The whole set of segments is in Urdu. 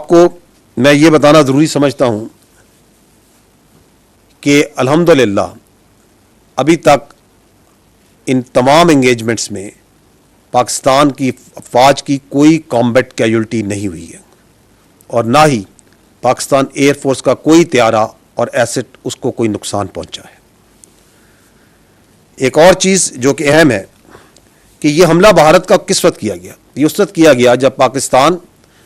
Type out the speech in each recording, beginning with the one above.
آپ کو میں یہ بتانا ضروری سمجھتا ہوں کہ الحمدللہ ابھی تک ان تمام انگیجمنٹس میں پاکستان کی افواج کی کوئی کامبیٹ کیجولٹی نہیں ہوئی ہے، اور نہ ہی پاکستان ایئر فورس کا کوئی طیارہ اور ایسٹ اس کو کوئی نقصان پہنچا ہے۔ ایک اور چیز جو کہ اہم ہے کہ یہ حملہ بھارت کا کس وقت کیا گیا؟ یہ اس وقت کیا گیا جب پاکستان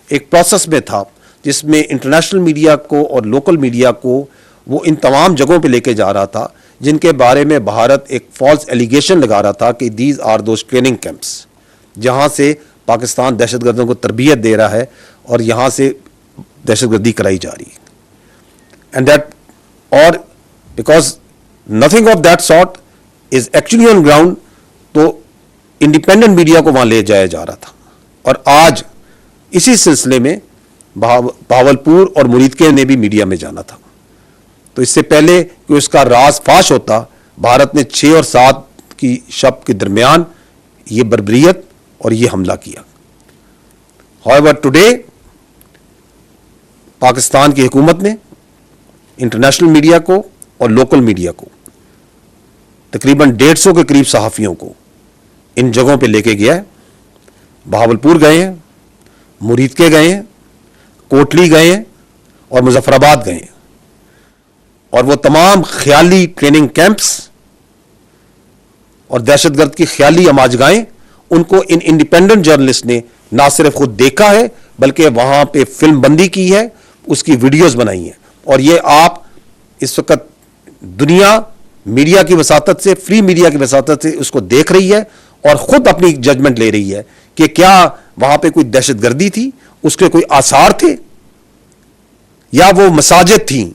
ایک پروسیس میں تھا جس میں انٹرنیشنل میڈیا کو اور لوکل میڈیا کو وہ ان تمام جگہوں پہ لے کے جا رہا تھا جن کے بارے میں بھارت ایک فالس ایلیگیشن لگا رہا تھا کہ these are those training camps, جہاں سے پاکستان دہشت گردوں کو تربیت دے رہا ہے اور یہاں سے دہشت گردی کرائی جا رہی ہے، اینڈ دیٹ اور because nothing of that sort is actually on ground, تو انڈیپینڈنٹ میڈیا کو وہاں لے جایا جا رہا تھا۔ اور آج اسی سلسلے میں بہاولپور اور مرید نے بھی میڈیا میں جانا تھا، تو اس سے پہلے کہ اس کا راز فاش ہوتا، بھارت نے 6 اور 7 کی شب کے درمیان یہ بربریت اور یہ حملہ کیا۔ however ٹوڈے پاکستان کی حکومت نے انٹرنیشنل میڈیا کو اور لوکل میڈیا کو تقریباً 150 کے قریب صحافیوں کو ان جگہوں پہ لے کے گیا ہے۔ بہاولپور گئے ہیں، مرید کے گئے ہیں، کوٹلی گئے ہیں اور مظفر آباد گئے ہیں، اور وہ تمام خیالی ٹریننگ کیمپس اور دہشت گرد کی خیالی اماجگاہیں ان کو ان انڈیپینڈنٹ جرنلسٹ نے نہ صرف خود دیکھا ہے بلکہ وہاں پہ فلم بندی کی ہے، اس کی ویڈیوز بنائی ہیں، اور یہ آپ اس وقت دنیا میڈیا کی وساطت سے، فری میڈیا کی وساطت سے اس کو دیکھ رہی ہے اور خود اپنی ججمنٹ لے رہی ہے کہ کیا وہاں پہ کوئی دہشت گردی تھی، اس کے کوئی آثار تھے، یا وہ مساجد تھیں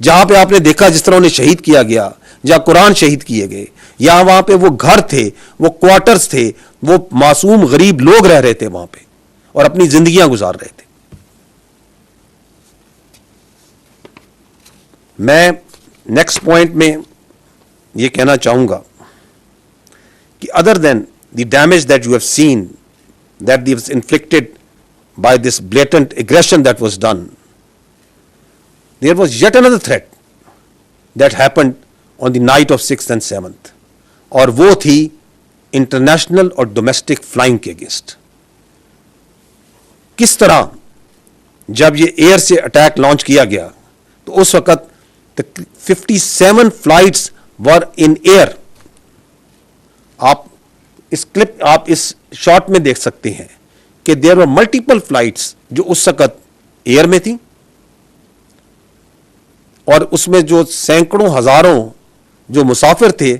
جہاں پہ آپ نے دیکھا جس طرح انہیں شہید کیا گیا، جہاں قرآن شہید کیے گئے، یا وہاں پہ وہ گھر تھے، وہ کوارٹرز تھے، وہ معصوم غریب لوگ رہ رہے تھے وہاں پہ اور اپنی زندگیاں گزار رہے تھے۔ میں نیکسٹ پوائنٹ میں یہ کہنا چاہوں گا کہ other than the damage that you have seen that was inflicted by this blatant aggression that was done, there was yet another threat that happened on the night of 6th and 7th، اور وہ تھی انٹرنیشنل اور ڈومیسٹک فلائنگ کے اگینسٹ۔ کس طرح جب یہ ایئر سے اٹیک لانچ کیا گیا تو اس وقت 57 فلائٹس ور ان ایئر۔ آپ اس شارٹ میں دیکھ سکتے ہیں کہ دیر ور ملٹیپل فلائٹس جو اس وقت ایئر میں تھیں، اور اس میں جو سینکڑوں ہزاروں جو مسافر تھے،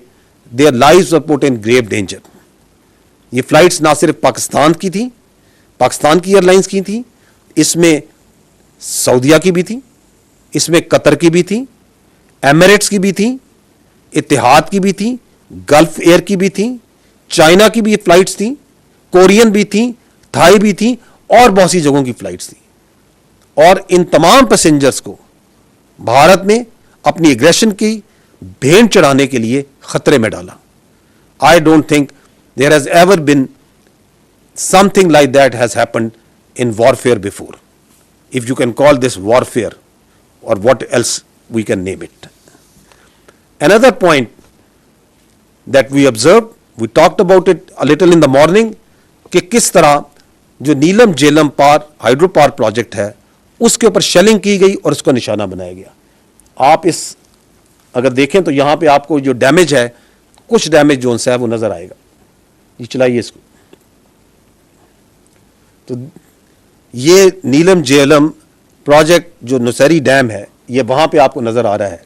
their lives were put in grave danger. یہ فلائٹس نہ صرف پاکستان کی تھیں، پاکستان کی ایئر لائنز کی تھیں، اس میں سعودیہ کی بھی تھیں، اس میں قطر کی بھی تھیں، ایمریٹس کی بھی تھیں، اتحاد کی بھی تھیں، گلف ایئر کی بھی تھیں، چائنا کی بھی فلائٹس تھیں، کورین بھی تھیں، تھائی بھی تھیں، اور بہت سی جگہوں کی فلائٹس تھیں، اور ان تمام پیسنجرز کو بھارت نے اپنی ایگریشن کی بھینٹ چڑھانے کے لیے خطرے میں ڈالا۔ I don't think there has ever been something like that has happened in warfare before, if you can call this warfare or what else we can name it. Another point that we observed, we talked about it a little in the morning, کہ کس طرح جو نیلم جیلم ہائیڈرو پاور پروجیکٹ ہے اس کے اوپر شیلنگ کی گئی اور اس کو نشانہ بنایا گیا۔ آپ اس اگر دیکھیں تو یہاں پہ آپ کو جو ڈیمیج ہے، کچھ ڈیمیج جو ہے وہ نظر آئے گا۔ یہ چلائیے اس کو۔ تو یہ نیلم جیلم پروجیکٹ جو نوسیری ڈیم ہے، یہ وہاں پہ آپ کو نظر آ رہا ہے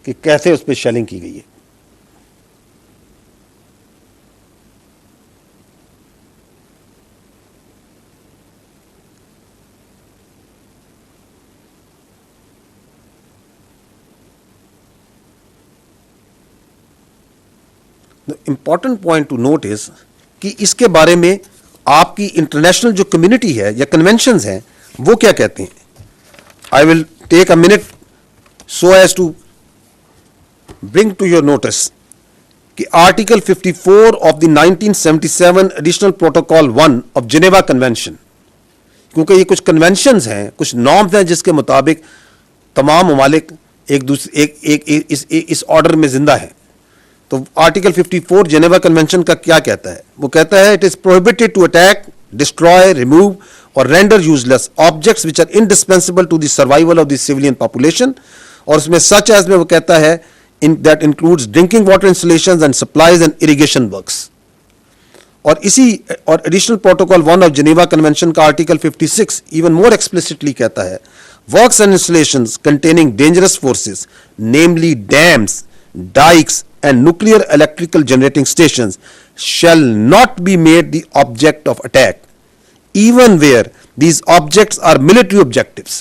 کہ کیسے اس پہ شیلنگ کی گئی ہے۔ امپورٹنٹ پوائنٹ ٹو نوٹ از کہ اس کے بارے میں آپ کی انٹرنیشنل جو کمیونٹی ہے یا کنونشنز ہیں وہ کیا کہتے ہیں۔ I will take a minute so as to bring to your notice کہ article 54 of the 1977 additional protocol 1 of Geneva convention, کیونکہ یہ کچھ کنونشنز ہیں, کچھ نارمز ہیں جس کے مطابق تمام ممالک ایک دوسرے اس آرڈر میں زندہ ہیں. تو آرٹیکل 54 جنیوا کنونشن کا کیا کہتا ہے؟ وہ کہتا ہے it is prohibited to attack, destroy, remove or render useless objects which are indispensable to the survival of the civilian population. اور اس میں سچ ایز میں وہ کہتا ہے that includes drinking water installations and supplies and irrigation works. اور additional protocol 1 of Geneva Convention کا آرٹیکل 56 ایون مور ایکسپلسٹلی کہتا ہے works and installations containing dangerous forces namely dams, dikes and nuclear electrical generating stations shall not be made the object of attack, even where these objects are military objectives,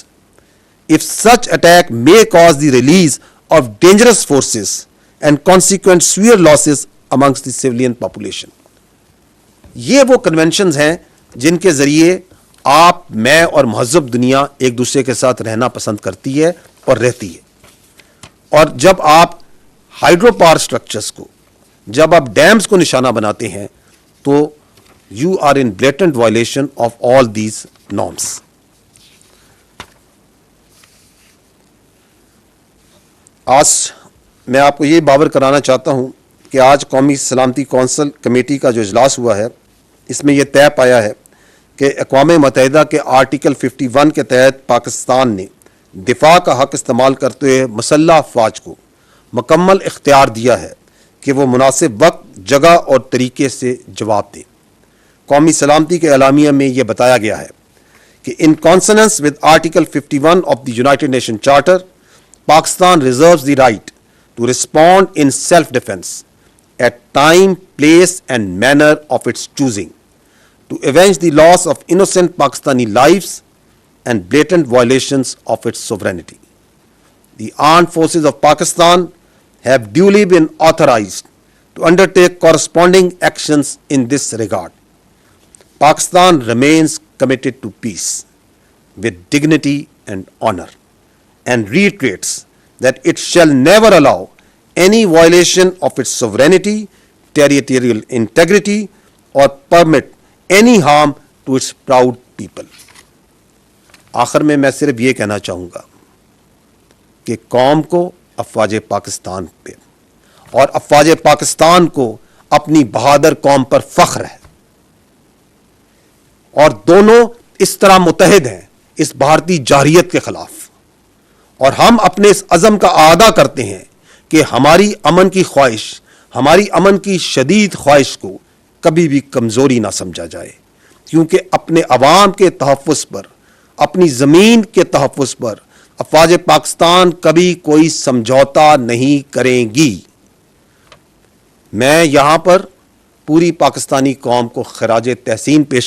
if such attack may cause the release of dangerous forces and consequent severe losses amongst the civilian population. یہ وہ کنونشنز ہیں جن کے ذریعے آپ, میں اور مہذب دنیا ایک دوسرے کے ساتھ رہنا پسند کرتی ہے اور رہتی ہے. اور جب آپ ہائیڈرو پاور اسٹرکچرس کو, جب آپ ڈیمز کو نشانہ بناتے ہیں تو you are in blatant violation of all these norms. آج میں آپ کو یہ باور کرانا چاہتا ہوں کہ آج قومی سلامتی کونسل کمیٹی کا جو اجلاس ہوا ہے اس میں یہ طے پایا ہے کہ اقوام متحدہ کے آرٹیکل 51 کے تحت پاکستان نے دفاع کا حق استعمال کرتے ہوئے مسلح افواج کو مکمل اختیار دیا ہے کہ وہ مناسب وقت, جگہ اور طریقے سے جواب دیں. قومی سلامتی کے اعلامیہ میں یہ بتایا گیا ہے کہ in consonance with article 51 of the United Nation Charter, Pakistan reserves the right to respond in self defence at time, place and manner of its choosing to avenge the loss of innocent Pakistani lives and blatant violations of its sovereignty. The armed forces of Pakistan have duly been authorized to undertake corresponding actions in this regard. Pakistan remains committed to peace with dignity and honor and reiterates that it shall never allow any violation of its sovereignty, territorial integrity or permit any harm to its proud people. آخر میں صرف یہ کہنا چاہوں گا کہ قوم کو افواج پاکستان پہ اور افواج پاکستان کو اپنی بہادر قوم پر فخر ہے, اور دونوں اس طرح متحد ہیں اس بھارتی جارحیت کے خلاف. اور ہم اپنے اس عزم کا اعادہ کرتے ہیں کہ ہماری امن کی خواہش, ہماری امن کی شدید خواہش کو کبھی بھی کمزوری نہ سمجھا جائے, کیونکہ اپنے عوام کے تحفظ پر, اپنی زمین کے تحفظ پر افواج پاکستان کبھی کوئی سمجھوتا نہیں کریں گی. میں یہاں پر پوری پاکستانی قوم کو خراج تحسین پیش